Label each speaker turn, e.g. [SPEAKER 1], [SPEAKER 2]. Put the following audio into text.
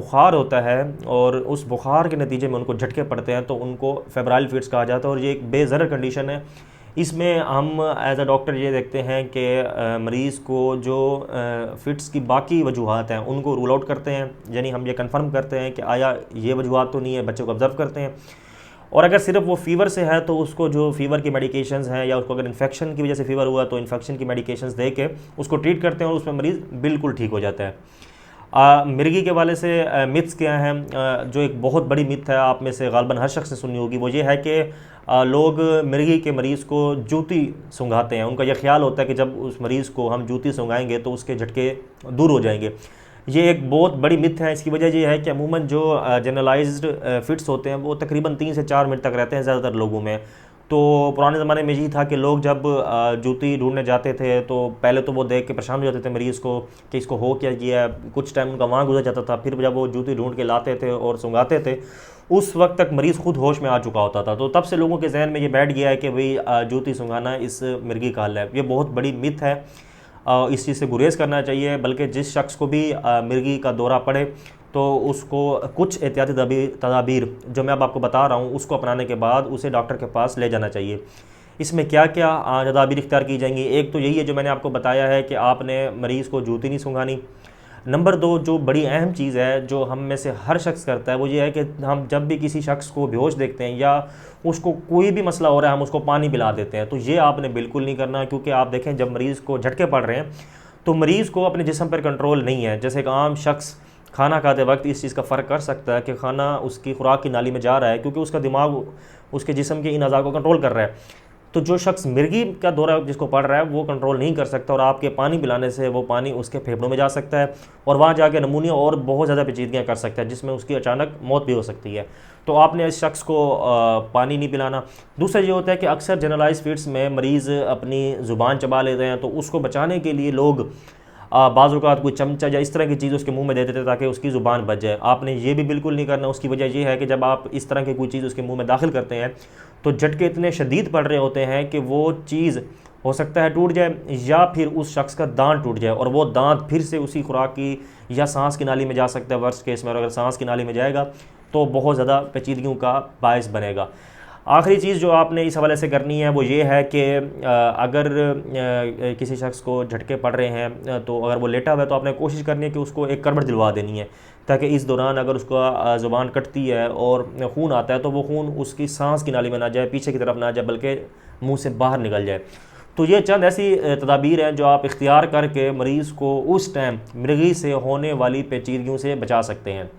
[SPEAKER 1] बुखार होता है और उस बुखार के नतीजे में उनको झटके पड़ते हैं तो उनको फेब्राइल फिट्स कहा जाता है और ये एक बेज़रर कंडीशन है। इसमें हम एज अ डॉक्टर ये देखते हैं कि मरीज़ को जो फिट्स की बाकी वजूहात हैं उनको रूल आउट करते हैं, यानी हम ये कंफर्म करते हैं कि आया ये वजूहात तो नहीं है, बच्चे को ऑब्ज़र्व करते हैं। और अगर सिर्फ वो फ़ीवर से है तो उसको जो फ़ीवर की मेडिकेशंस हैं, या उसको अगर इन्फेक्शन की वजह से फ़ीवर हुआ तो इन्फेक्शन की मेडिकेशंस दे के उसको ट्रीट करते हैं और उसमें मरीज़ बिल्कुल ठीक हो जाता है। मिर्गी के वाले से मिथ्स क्या हैं? जो एक बहुत बड़ी मिथ है, आप में से गालबन हर शख्स ने सुनी होगी, वो ये है कि लोग मिर्गी के मरीज़ को जूती सूंघाते हैं। उनका यह ख्याल होता है कि जब उस मरीज़ को हम जूती सूंघाएंगे तो उसके झटके दूर हो जाएंगे। ये एक बहुत बड़ी मिथ है। इसकी वजह ये है कि अमूमन जो जनरलाइज्ड फिट्स होते हैं वो तकरीबन 3 से 4 मिनट तक रहते हैं ज़्यादातर लोगों में। तो पुराने ज़माने में यही था कि लोग जब जूती ढूंढने जाते थे तो पहले तो वो देख के परेशान हो जाते थे मरीज़ को कि इसको हो क्या गया है। कुछ टाइम उनका वहाँ गुजर जाता था, फिर जब वो जूती ढूंढ के लाते थे और सूंघाते थे उस वक्त तक मरीज़ खुद होश में आ चुका होता था। तो तब से लोगों के जहन में ये बैठ गया है कि भाई जूती सूंघाना इस मिर्गी का हल है। ये बहुत बड़ी मिथ है। इस चीज़ से गुरेज करना चाहिए। बल्कि जिस शख्स को भी मिर्गी का दौरा पड़े तो उसको कुछ एहतियाती तदाबीर जो मैं अब आपको बता रहा हूँ उसको अपनाने के बाद उसे डॉक्टर के पास ले जाना चाहिए। इसमें क्या क्या तदाबीर इख्तियार की जाएंगी? एक तो यही है जो मैंने आपको बताया है कि आपने मरीज़ को जूती नहीं सूंघानी। नंबर 2 जो बड़ी अहम चीज़ है जो हम में से हर शख्स करता है वो ये है कि हम जब भी किसी शख्स को बेहोश देखते हैं या उसको कोई भी मसला हो रहा है हम उसको पानी पिला देते हैं। तो ये आपने बिल्कुल नहीं करना, क्योंकि आप देखें जब मरीज़ को झटके पड़ रहे हैं तो मरीज़ को अपने जिस्म पर कंट्रोल नहीं है। जैसे एक आम शख्स खाना खाते वक्त इस चीज़ का फ़र्क कर सकता है कि खाना उसकी खुराक की नाली में जा रहा है, क्योंकि उसका दिमाग उसके जिस्म के इन अज़ा को कंट्रोल कर रहा है। तो जो शख्स मिर्गी का दौरा जिसको पड़ रहा है वो कंट्रोल नहीं कर सकता और आपके पानी पिलाने से वो पानी उसके फेफड़ों में जा सकता है और वहाँ जाके नमूनिया और बहुत ज़्यादा पेचीदगियाँ कर सकता है जिसमें उसकी अचानक मौत भी हो सकती है। तो आपने इस शख्स को पानी नहीं पिलाना। दूसरा ये होता है कि अक्सर जनरलाइज फिट्स में मरीज़ अपनी ज़ुबान चबा लेते हैं, तो उसको बचाने के लिए लोग बाज़ औक़ात कोई चमचा या इस तरह की चीज़ उसके मुंह में दे देते ताकि उसकी ज़ुबान बच जाए। आपने ये भी बिल्कुल नहीं करना। उसकी वजह यह है कि जब आप इस तरह की कोई चीज़ उसके मुंह में दाखिल करते हैं तो झटके इतने शदीद पड़ रहे होते हैं कि वो चीज़ हो सकता है टूट जाए या फिर उस शख्स का दांत टूट जाए और वो दांत फिर से उसी खुराक की या सांस की नाली में जा सकता है वर्स्ट केस में। और अगर सांस की नाली में जाएगा तो बहुत ज़्यादा पेचीदगियों का बायस बनेगा। आखिरी चीज़ जो आपने इस हवाले से करनी है वो ये है कि अगर किसी शख्स को झटके पड़ रहे हैं तो अगर वो लेटा हुआ है तो आपने कोशिश करनी है कि उसको एक करवट दिलवा देनी है, ताकि इस दौरान अगर उसका ज़ुबान कटती है और खून आता है तो वो खून उसकी सांस की नाली में ना जाए, पीछे की तरफ ना जाए, बल्कि मुंह से बाहर निकल जाए। तो ये चंद ऐसी तदाबीर हैं जो आप इख्तियार करके मरीज़ को उस टाइम मिर्गी से होने वाली पेचीदगियों से बचा सकते हैं।